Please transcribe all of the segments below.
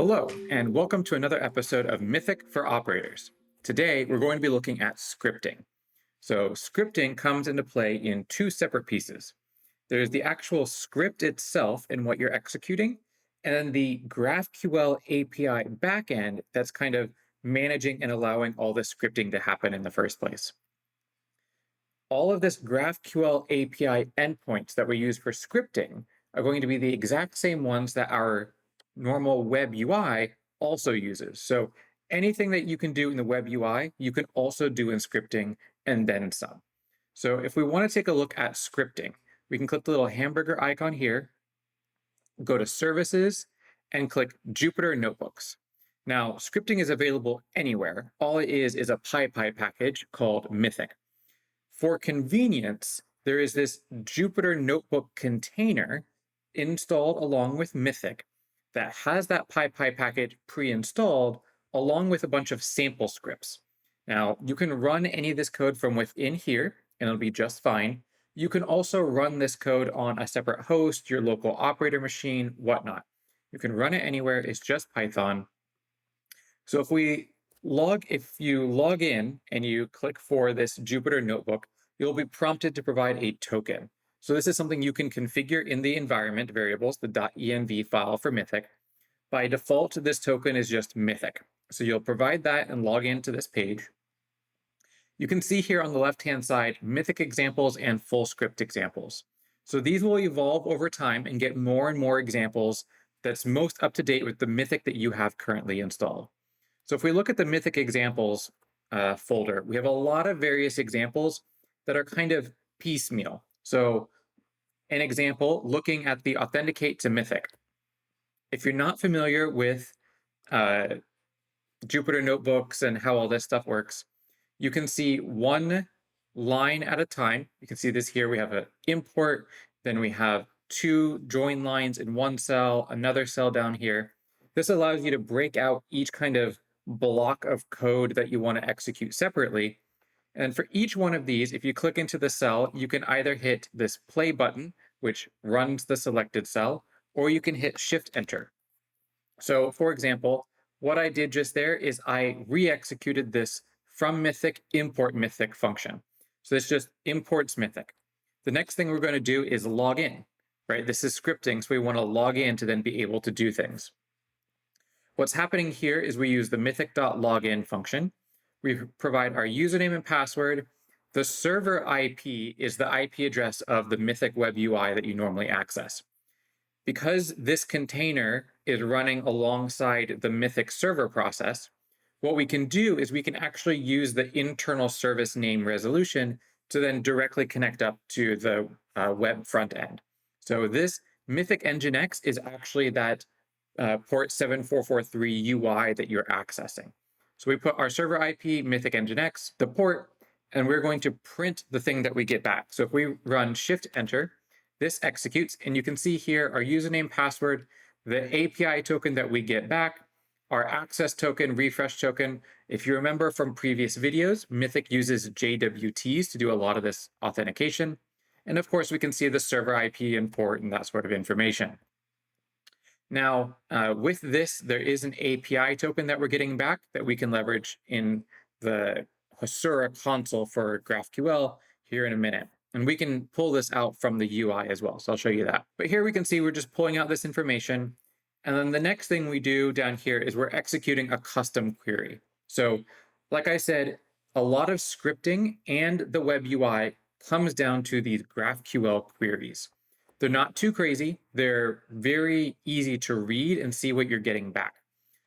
Hello, and welcome to another episode of Mythic for Operators. Today, we're going to be looking at scripting. So scripting comes into play in two separate pieces. There's the actual script itself and what you're executing, and then the GraphQL API backend that's kind of managing and allowing all this scripting to happen in the first place. All of this GraphQL API endpoints that we use for scripting are going to be the exact same ones that our normal web UI also uses. So anything that you can do in the web UI, you can also do in scripting and then some. So if we want to take a look at scripting, we can click the little hamburger icon here, go to Services, and click Jupyter Notebooks. Now, scripting is available anywhere. All it is a PyPi package called Mythic. For convenience, there is this Jupyter Notebook container installed along with Mythic that has that PyPi package pre-installed along with a bunch of sample scripts. Now, you can run any of this code from within here, and it'll be just fine. You can also run this code on a separate host, your local operator machine, whatnot. You can run it anywhere. It's just Python. So if you log in and you click for this Jupyter Notebook, you'll be prompted to provide a token. So this is something you can configure in the environment variables, the .env file for Mythic. By default, this token is just Mythic. So you'll provide that and log into this page. You can see here on the left-hand side, Mythic examples and full script examples. So these will evolve over time and get more and more examples that's most up to date with the Mythic that you have currently installed. So if we look at the Mythic examples folder, we have a lot of various examples that are kind of piecemeal. So an example, looking at the authenticate to Mythic. If you're not familiar with Jupyter Notebooks and how all this stuff works, you can see one line at a time. You can see this here. We have an import, then we have two join lines in one cell, another cell down here. This allows you to break out each kind of block of code that you want to execute separately. And for each one of these, if you click into the cell, you can either hit this play button, which runs the selected cell, or you can hit Shift-Enter. So for example, what I did just there is I re-executed this from Mythic import Mythic function. So this just imports Mythic. The next thing we're going to do is log in, right? This is scripting, so we want to log in to then be able to do things. What's happening here is we use the mythic.login function. We provide our username and password. The server IP is the IP address of the Mythic web UI that you normally access. Because this container is running alongside the Mythic server process, what we can do is we can actually use the internal service name resolution to then directly connect up to the web front end. So this Mythic Nginx is actually that port 7443 UI that you're accessing. So we put our server IP, Mythic Nginx, the port, and we're going to print the thing that we get back. So if we run Shift-Enter, this executes, and you can see here our username, password, the API token that we get back, our access token, refresh token. If you remember from previous videos, Mythic uses JWTs to do a lot of this authentication. And of course, we can see the server IP and port and that sort of information. Now, with this, there is an API token that we're getting back that we can leverage in the Hasura Console for GraphQL here in a minute. And we can pull this out from the UI as well. So I'll show you that. But here we can see we're just pulling out this information. And then the next thing we do down here is we're executing a custom query. So like I said, a lot of scripting and the web UI comes down to these GraphQL queries. They're not too crazy. They're very easy to read and see what you're getting back.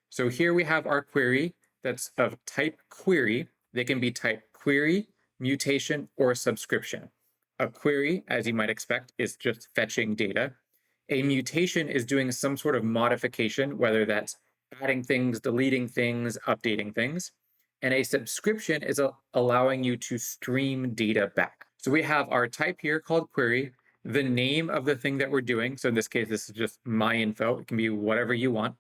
So here we have our query that's of type query. They can be type query, mutation, or subscription. A query, as you might expect, is just fetching data. A mutation is doing some sort of modification, whether that's adding things, deleting things, updating things. And a subscription is allowing you to stream data back. So we have our type here called query, the name of the thing that we're doing. So in this case, this is just my info. It can be whatever you want.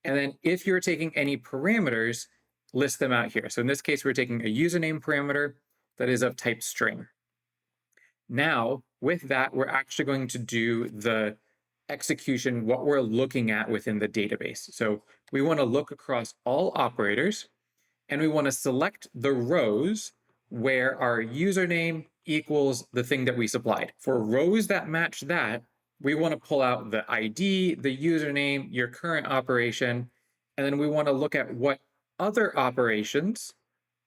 And then if you're taking any parameters, list them out here. So in this case, we're taking a username parameter that is of type string. Now, with that, we're actually going to do the execution what we're looking at within the database. So we want to look across all operators, and we want to select the rows where our username equals the thing that we supplied. For rows that match that, we want to pull out the ID, the username, your current operation, and then we want to look at what other operations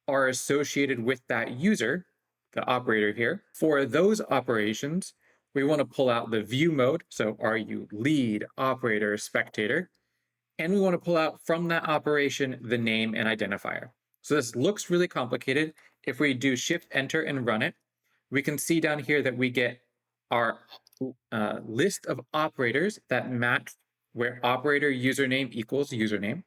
are associated with that user, the operator here. For those operations, we want to pull out the view mode. So are you lead, operator, spectator? And we want to pull out from that operation the name and identifier. So this looks really complicated. If we do Shift Enter and run it, we can see down here that we get our list of operators that match where operator username equals username.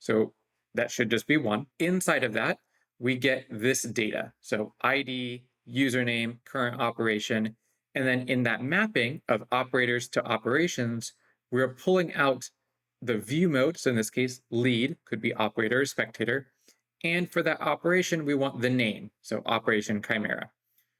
So that should just be one. Inside of that, we get this data. So ID, username, current operation. And then in that mapping of operators to operations, we're pulling out the view mode. So in this case, lead could be operator or spectator. And for that operation, we want the name. So operation chimera.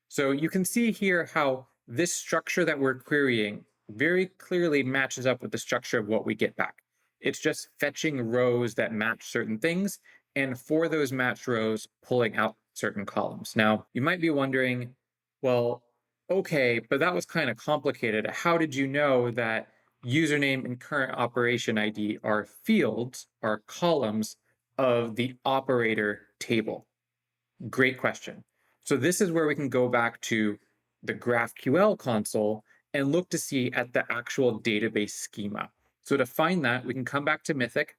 So you can see here how this structure that we're querying very clearly matches up with the structure of what we get back. It's just fetching rows that match certain things, and for those matched rows, pulling out certain columns. Now, you might be wondering, well, okay, but that was kind of complicated. How did you know that username and current operation ID are fields, are columns of the operator table? Great question. So this is where we can go back to the GraphQL console and look to see at the actual database schema. So to find that, we can come back to Mythic.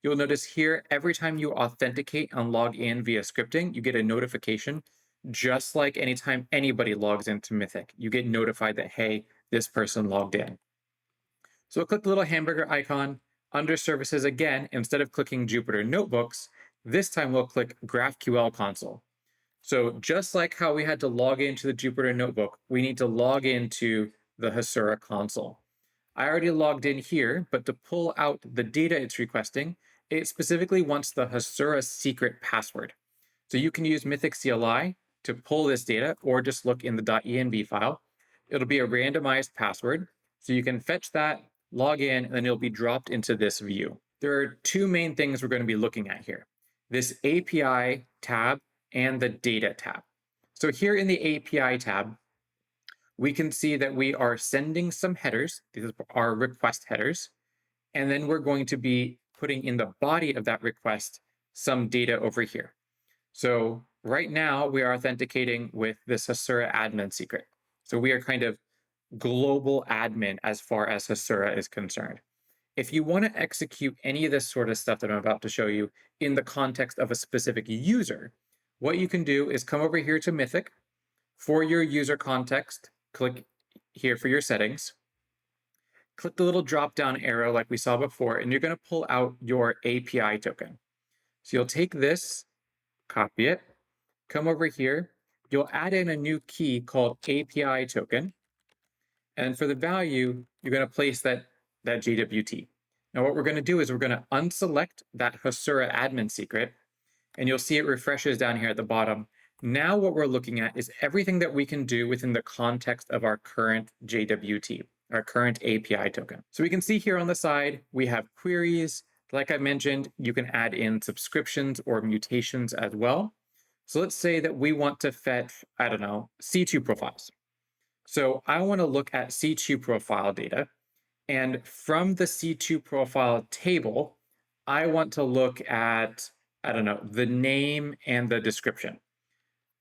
You'll notice here, every time you authenticate and log in via scripting, you get a notification, just like anytime anybody logs into Mythic. You get notified that, hey, this person logged in. So we'll click the little hamburger icon. Under services again, instead of clicking Jupyter Notebooks, this time we'll click GraphQL console. So just like how we had to log into the Jupyter Notebook, we need to log into the Hasura Console. I already logged in here, but to pull out the data it's requesting, it specifically wants the Hasura secret password. So you can use Mythic CLI to pull this data, or just look in the .env file. It'll be a randomized password. So you can fetch that, log in, and then it'll be dropped into this view. There are two main things we're going to be looking at here: this API tab and the data tab. So here in the API tab, we can see that we are sending some headers. These are request headers. And then we're going to be putting in the body of that request some data over here. So right now we are authenticating with this Hasura admin secret. So we are kind of global admin as far as Hasura is concerned. If you want to execute any of this sort of stuff that I'm about to show you in the context of a specific user, what you can do is come over here to Mythic. For your user context, click here for your settings. Click the little drop-down arrow like we saw before, and you're going to pull out your API token. So you'll take this, copy it, come over here. You'll add in a new key called API token. And for the value, you're going to place that JWT. Now what we're going to do is we're going to unselect that Hasura admin secret, and you'll see it refreshes down here at the bottom. Now what we're looking at is everything that we can do within the context of our current JWT, our current API token. So we can see here on the side, we have queries. Like I mentioned, you can add in subscriptions or mutations as well. So let's say that we want to fetch, I don't know, C2 profiles. So I want to look at C2 profile data. And from the C2 profile table, I want to look at, I don't know, the name and the description.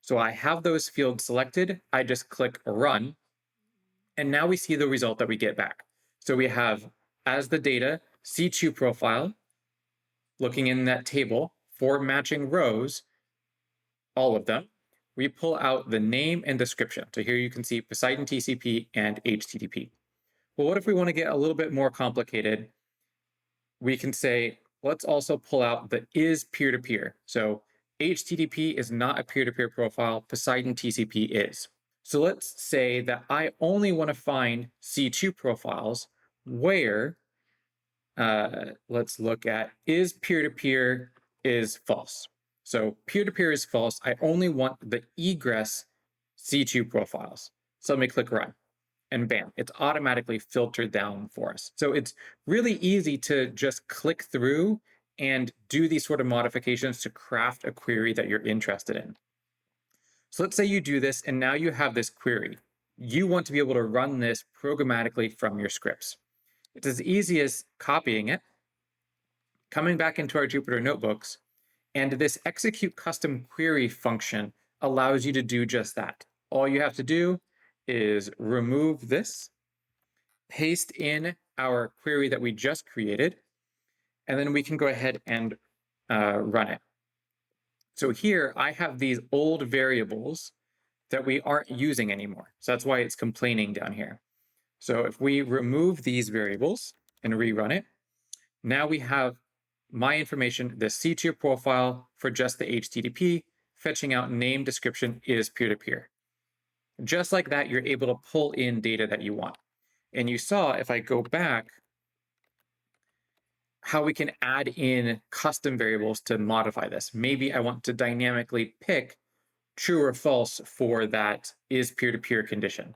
So I have those fields selected. I just click run. And now we see the result that we get back. So we have, as the data, C2 profile, looking in that table for matching rows, all of them. We pull out the name and description. So here you can see Poseidon TCP and HTTP. Well, what if we want to get a little bit more complicated? We can say, let's also pull out the is peer-to-peer. So HTTP is not a peer-to-peer profile, Poseidon TCP is. So let's say that I only want to find C2 profiles where, let's look at is peer-to-peer is false. So peer-to-peer is false. I only want the egress C2 profiles. So let me click run. and bam, it's automatically filtered down for us. So it's really easy to just click through and do these sort of modifications to craft a query that you're interested in. So let's say you do this and now you have this query. You want to be able to run this programmatically from your scripts. It's as easy as copying it, coming back into our Jupyter notebooks, and this execute custom query function allows you to do just that. All you have to do is remove this, paste in our query that we just created, and then we can go ahead and run it. So here I have these old variables that we aren't using anymore. So that's why it's complaining down here. So if we remove these variables and rerun it, now we have my information, the C2 profile for just the HTTP, fetching out name description is peer-to-peer. Just like that, you're able to pull in data that you want. And you saw, if I go back, how we can add in custom variables to modify this. Maybe I want to dynamically pick true or false for that is peer-to-peer condition.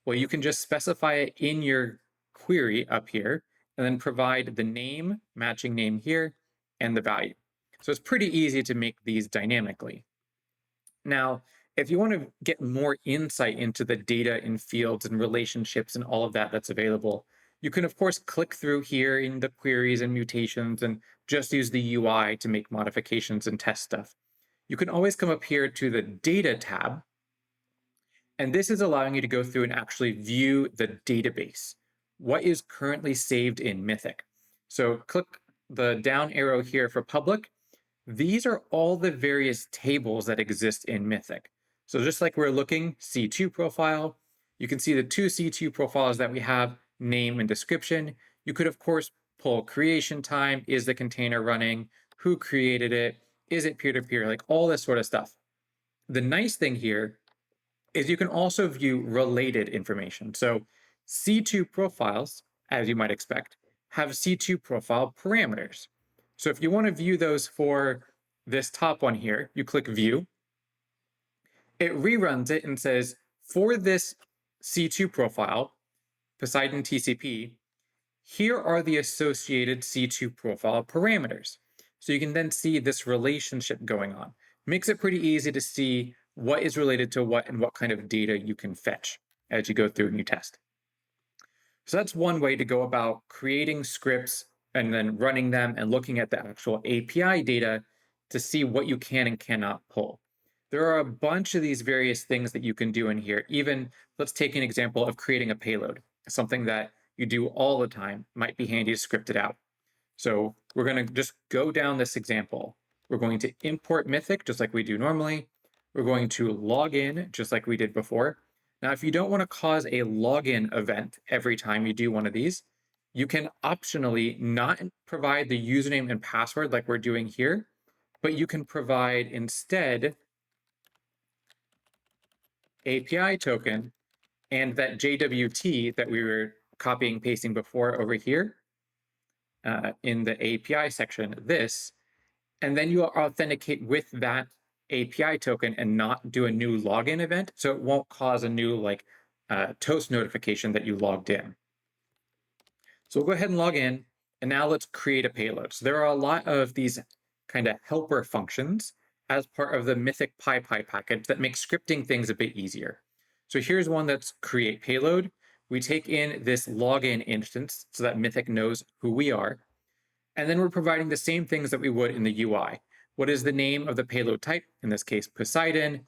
Well, you can just specify it in your query up here and then provide the name, matching name here, and the value. So it's pretty easy to make these dynamically. Now, if you want to get more insight into the data in fields and relationships and all of that that's available, you can, of course, click through here in the queries and mutations and just use the UI to make modifications and test stuff. You can always come up here to the Data tab, and this is allowing you to go through and actually view the database. What is currently saved in Mythic? So click the down arrow here for public. These are all the various tables that exist in Mythic. So just like we're looking, C2 profile, you can see the two C2 profiles that we have, name and description. You could, of course, pull creation time. Is the container running? Who created it? Is it peer-to-peer? Like all this sort of stuff. The nice thing here is you can also view related information. So C2 profiles, as you might expect, have C2 profile parameters. So if you want to view those for this top one here, you click view. It reruns it and says, for this C2 profile, Poseidon TCP, here are the associated C2 profile parameters. So you can then see this relationship going on. Makes it pretty easy to see what is related to what and what kind of data you can fetch as you go through and you test. So that's one way to go about creating scripts and then running them and looking at the actual API data to see what you can and cannot pull. There are a bunch of these various things that you can do in here. Even let's take an example of creating a payload, something that you do all the time, might be handy to script it out. So we're going to just go down this example. We're going to import Mythic just like we do normally. We're going to log in just like we did before. Now, if you don't want to cause a login event every time you do one of these, you can optionally not provide the username and password like we're doing here, but you can provide instead API token and that JWT that we were copying and pasting before over here in the API section, this, and then you authenticate with that API token and not do a new login event. So it won't cause a new toast notification that you logged in. So we'll go ahead and log in, and now let's create a payload. So there are a lot of these kind of helper functions as part of the Mythic PyPi package that make scripting things a bit easier. So here's one that's create payload. We take in this login instance so that Mythic knows who we are. And then we're providing the same things that we would in the UI. What is the name of the payload type? In this case, Poseidon.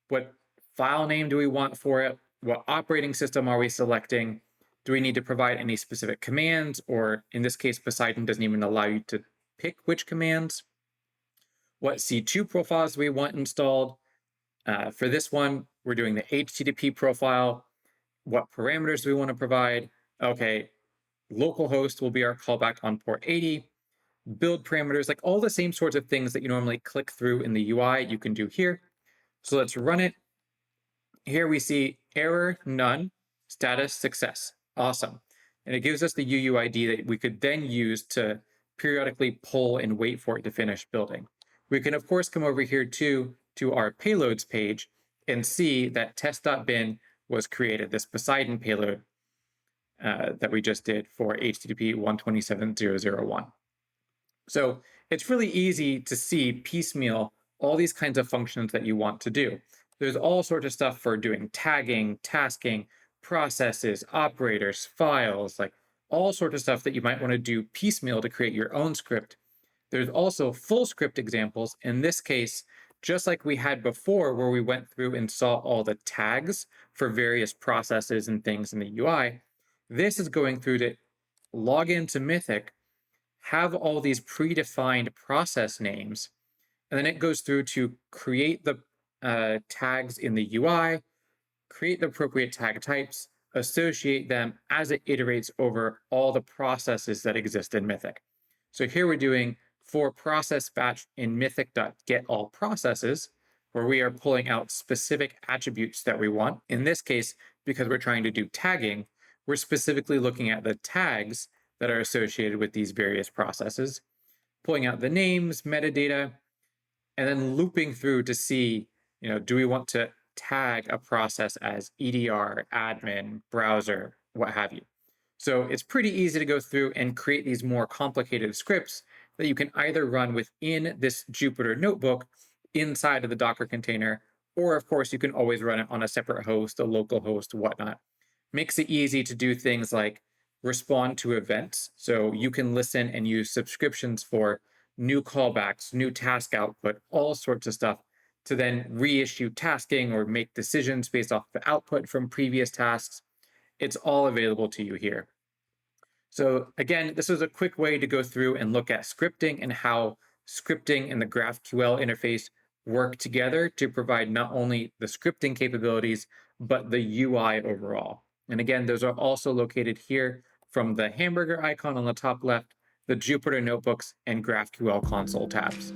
What file name do we want for it? What operating system are we selecting? Do we need to provide any specific commands? Or in this case, Poseidon doesn't even allow you to pick which commands. What C2 profiles do we want installed? For this one, we're doing the HTTP profile. What parameters do we want to provide? Okay, localhost will be our callback on port 80. Build parameters, like all the same sorts of things that you normally click through in the UI, you can do here. So let's run it. Here we see error, none, status, success. Awesome. And it gives us the UUID that we could then use to periodically pull and wait for it to finish building. We can, of course, come over here to our payloads page and see that test.bin was created, this Poseidon payload that we just did for HTTP 127.0.0.1. So it's really easy to see piecemeal all these kinds of functions that you want to do. There's all sorts of stuff for doing tagging, tasking, processes, operators, files, like all sorts of stuff that you might want to do piecemeal to create your own script. There's also full script examples. In this case, just like we had before, where we went through and saw all the tags for various processes and things in the UI, this is going through to log into Mythic, have all these predefined process names, and then it goes through to create the tags in the UI, create the appropriate tag types, associate them as it iterates over all the processes that exist in Mythic. So here we're doing for process batch in mythic.getAllProcesses, where we are pulling out specific attributes that we want. In this case, because we're trying to do tagging, we're specifically looking at the tags that are associated with these various processes, pulling out the names, metadata, and then looping through to see, do we want to tag a process as EDR, admin, browser, what have you. So it's pretty easy to go through and create these more complicated scripts that you can either run within this Jupyter notebook inside of the Docker container, or of course, you can always run it on a separate host, a local host, whatnot. Makes it easy to do things like respond to events. So you can listen and use subscriptions for new callbacks, new task output, all sorts of stuff to then reissue tasking or make decisions based off the output from previous tasks. It's all available to you here. So again, this is a quick way to go through and look at scripting and how scripting and the GraphQL interface work together to provide not only the scripting capabilities, but the UI overall. And again, those are also located here from the hamburger icon on the top left, the Jupyter Notebooks and GraphQL console tabs.